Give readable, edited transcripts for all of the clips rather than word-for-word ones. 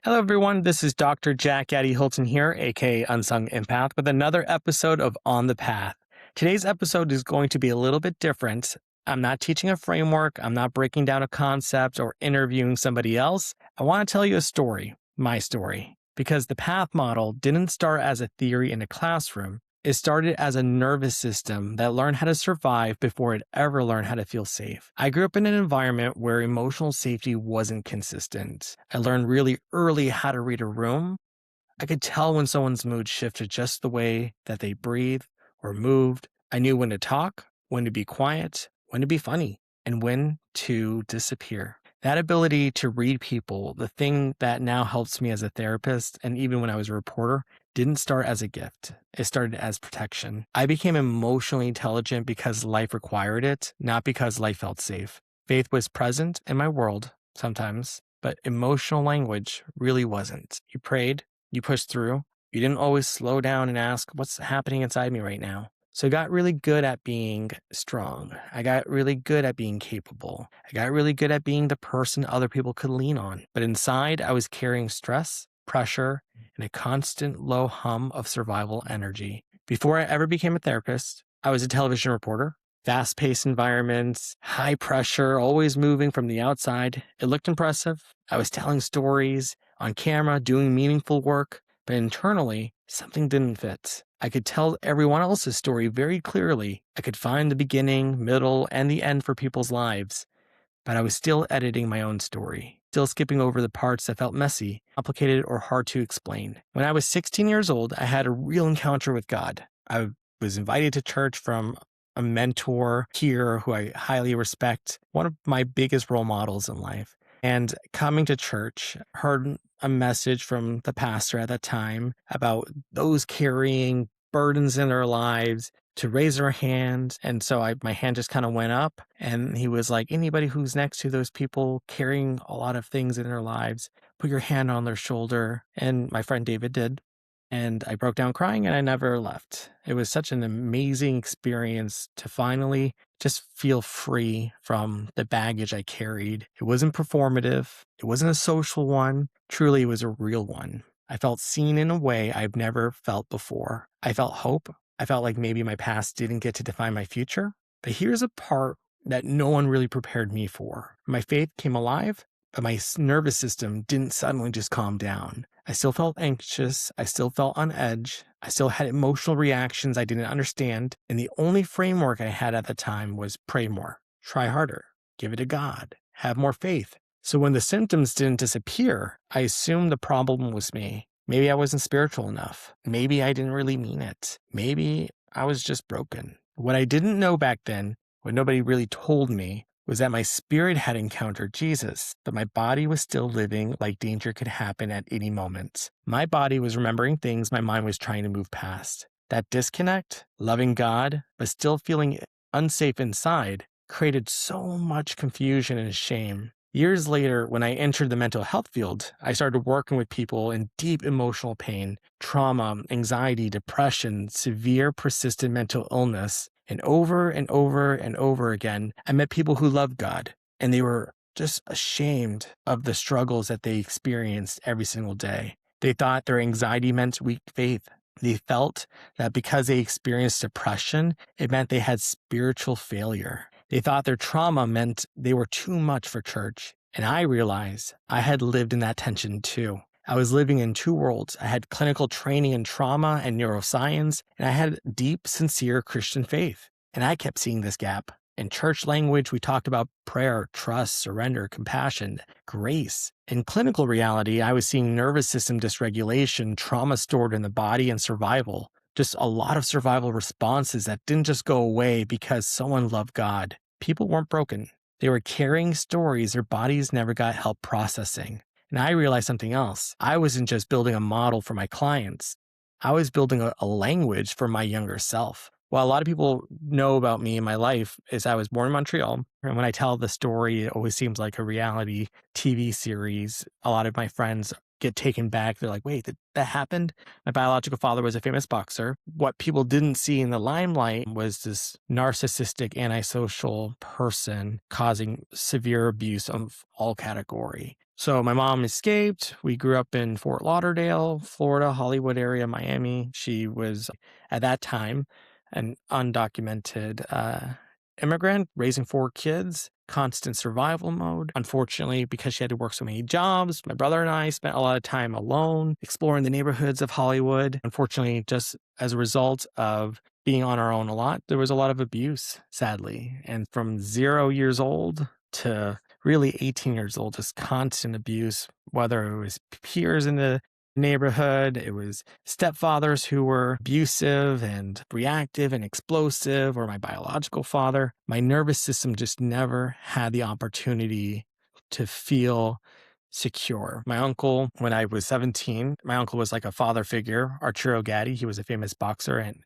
Hello, everyone. This is Dr. Gatti Hilton here, aka Unsung Empath, with another episode of On the Path. Today's episode is going to be a little bit different. I'm not teaching a framework, I'm not breaking down a concept or interviewing somebody else. I want to tell you a story, my story, because the PATH model didn't start as a theory in a classroom. It started as a nervous system that learned how to survive before it ever learned how to feel safe. I grew up in an environment where emotional safety wasn't consistent. I learned really early how to read a room. I could tell when someone's mood shifted just the way that they breathed or moved. I knew when to talk, when to be quiet, when to be funny, and when to disappear. That ability to read people, the thing that now helps me as a therapist, and even when I was a reporter, didn't start as a gift. It started as protection. I became emotionally intelligent because life required it, not because life felt safe. Faith was present in my world sometimes, but emotional language really wasn't. You prayed, you pushed through. You didn't always slow down and ask, what's happening inside me right now? So I got really good at being strong. I got really good at being capable. I got really good at being the person other people could lean on. But inside, I was carrying stress, pressure, and a constant low hum of survival energy. Before I ever became a therapist, I was a television reporter. Fast-paced environments, high pressure, always moving from the outside. It looked impressive. I was telling stories on camera, doing meaningful work, but internally, something didn't fit. I could tell everyone else's story very clearly. I could find the beginning, middle, and the end for people's lives, but I was still editing my own story, still skipping over the parts that felt messy, complicated, or hard to explain. When I was 16 years old, I had a real encounter with God. I was invited to church from a mentor here who I highly respect, one of my biggest role models in life. And coming to church, heard a message from the pastor at that time about those carrying burdens in their lives to raise their hand. And so my hand just kind of went up, and he was like, anybody who's next to those people carrying a lot of things in their lives, put your hand on their shoulder. And my friend David did. And I broke down crying, and I never left. It was such an amazing experience to finally just feel free from the baggage I carried. It wasn't performative. It wasn't a social one. Truly, it was a real one. I felt seen in a way I've never felt before. I felt hope. I felt like maybe my past didn't get to define my future. But here's a part that no one really prepared me for. My faith came alive, but my nervous system didn't suddenly just calm down. I still felt anxious. I still felt on edge. I still had emotional reactions I didn't understand. And the only framework I had at the time was pray more, try harder, give it to God, have more faith. So when the symptoms didn't disappear, I assumed the problem was me. Maybe I wasn't spiritual enough. Maybe I didn't really mean it. Maybe I was just broken. What I didn't know back then, what nobody really told me, was that my spirit had encountered Jesus, but my body was still living like danger could happen at any moment. My body was remembering things my mind was trying to move past. That disconnect, loving God, but still feeling unsafe inside, created so much confusion and shame. Years later, when I entered the mental health field, I started working with people in deep emotional pain, trauma, anxiety, depression, severe persistent mental illness. And over and over and over again, I met people who loved God, and they were just ashamed of the struggles that they experienced every single day. They thought their anxiety meant weak faith. They felt that because they experienced depression, it meant they had spiritual failure. They thought their trauma meant they were too much for church. And I realized I had lived in that tension too. I was living in two worlds. I had clinical training in trauma and neuroscience, and I had deep, sincere Christian faith. And I kept seeing this gap. In church language, we talked about prayer, trust, surrender, compassion, grace. In clinical reality, I was seeing nervous system dysregulation, trauma stored in the body, and survival. Just a lot of survival responses that didn't just go away because someone loved God. People weren't broken. They were carrying stories their bodies never got help processing. And I realized something else. I wasn't just building a model for my clients. I was building a language for my younger self. What a lot of people know about me in my life is I was born in Montreal. And when I tell the story, it always seems like a reality TV series. A lot of my friends get taken back. They're like, wait, that happened? My biological father was a famous boxer. What people didn't see in the limelight was this narcissistic, antisocial person causing severe abuse of all category. So my mom escaped. We grew up in Fort Lauderdale, Florida, Hollywood area, Miami. She was, at that time, an undocumented immigrant raising 4 kids, constant survival mode. Unfortunately, because she had to work so many jobs, my brother and I spent a lot of time alone exploring the neighborhoods of Hollywood. Unfortunately, just as a result of being on our own a lot, there was a lot of abuse, sadly. And from 0 years old to really 18 years old, just constant abuse, whether it was peers in the neighborhood, it was stepfathers who were abusive and reactive and explosive, or my biological father. My nervous system just never had the opportunity to feel secure. My uncle, when I was 17, my uncle was like a father figure, Arturo Gatti. He was a famous boxer and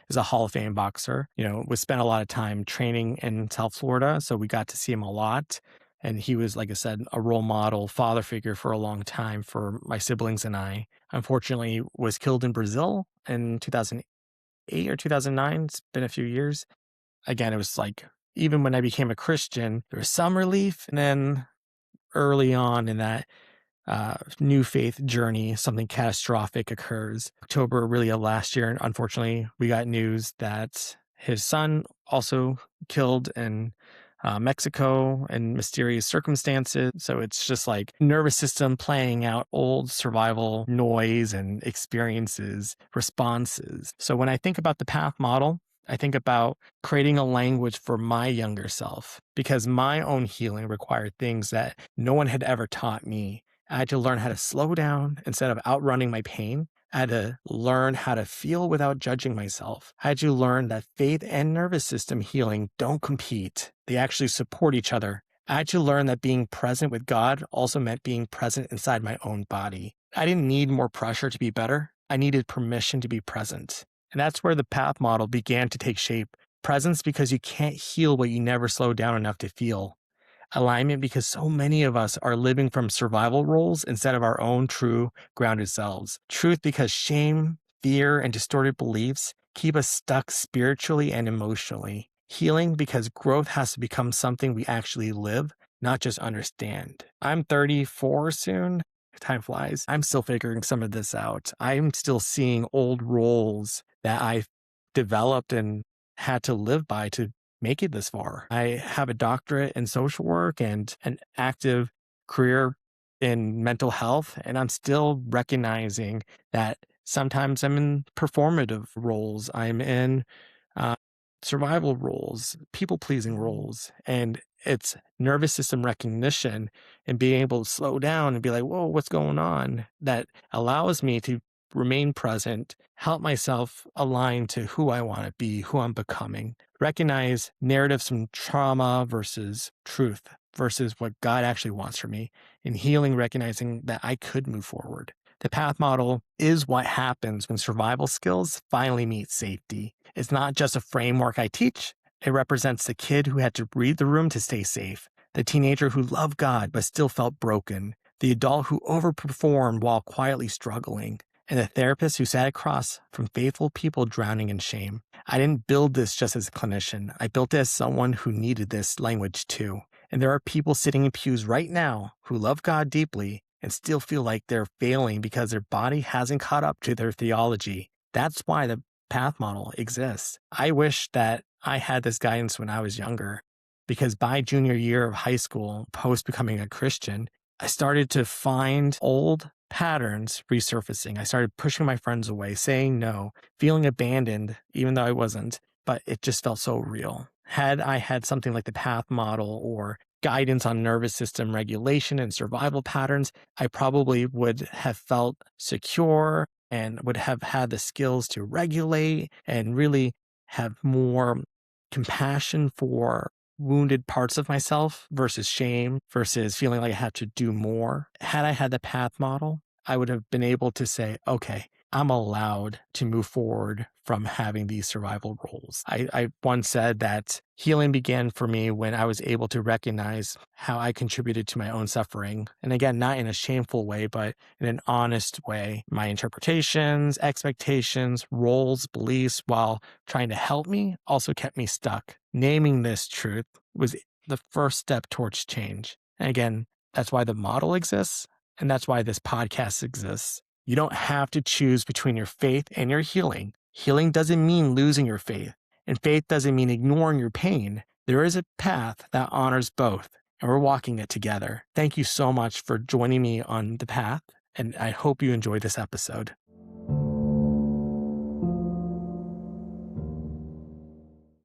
is a Hall of Fame boxer. We spent a lot of time training in South Florida, so we got to see him a lot. And he was, like I said, a role model, father figure for a long time for my siblings and I. Unfortunately, was killed in Brazil in 2008 or 2009. It's been a few years. Again, it was like, even when I became a Christian, there was some relief. And then early on in that new faith journey, something catastrophic occurs. October, really, of last year, unfortunately, we got news that his son also killed in Mexico in mysterious circumstances. So it's just like nervous system playing out old survival noise and experiences, responses. So when I think about the PATH model, I think about creating a language for my younger self, because my own healing required things that no one had ever taught me. I had to learn how to slow down instead of outrunning my pain. I had to learn how to feel without judging myself. I had to learn that faith and nervous system healing don't compete. They actually support each other. I had to learn that being present with God also meant being present inside my own body. I didn't need more pressure to be better. I needed permission to be present. And that's where the PATH model began to take shape. Presence, because you can't heal what you never slowed down enough to feel. Alignment, because so many of us are living from survival roles instead of our own true, grounded selves. Truth, because shame, fear, and distorted beliefs keep us stuck spiritually and emotionally. Healing, because growth has to become something we actually live, not just understand. I'm 34 soon. Time flies. I'm still figuring some of this out. I'm still seeing old roles that I've developed and had to live by to make it this far. I have a doctorate in social work and an active career in mental health, and I'm still recognizing that sometimes I'm in performative roles. I'm in survival roles, people-pleasing roles, and it's nervous system recognition and being able to slow down and be like, whoa, what's going on? That allows me to remain present, help myself align to who I want to be, who I'm becoming, recognize narratives from trauma versus truth versus what God actually wants for me, and healing, recognizing that I could move forward. The PATH model is what happens when survival skills finally meet safety. It's not just a framework I teach. It represents the kid who had to read the room to stay safe, the teenager who loved God but still felt broken, the adult who overperformed while quietly struggling, and the therapist who sat across from faithful people drowning in shame. I didn't build this just as a clinician. I built it as someone who needed this language too. And there are people sitting in pews right now who love God deeply and still feel like they're failing because their body hasn't caught up to their theology. That's why the PATH model exists. I wish that I had this guidance when I was younger, because by junior year of high school, post becoming a Christian, I started to find old patterns resurfacing. I started pushing my friends away, saying no, feeling abandoned, even though I wasn't, but it just felt so real. Had I had something like the PATH model or guidance on nervous system regulation and survival patterns, I probably would have felt secure and would have had the skills to regulate and really have more compassion for wounded parts of myself versus shame versus feeling like I had to do more. Had I had the PATH model, I would have been able to say, okay, I'm allowed to move forward from having these survival roles. I once said that healing began for me when I was able to recognize how I contributed to my own suffering. And again, not in a shameful way, but in an honest way. My interpretations, expectations, roles, beliefs, while trying to help me, also kept me stuck. Naming this truth was the first step towards change. And again, that's why the model exists. And that's why this podcast exists. You don't have to choose between your faith and your healing. Healing doesn't mean losing your faith, and faith doesn't mean ignoring your pain. There is a path that honors both, and we're walking it together. Thank you so much for joining me on the path, and I hope you enjoyed this episode.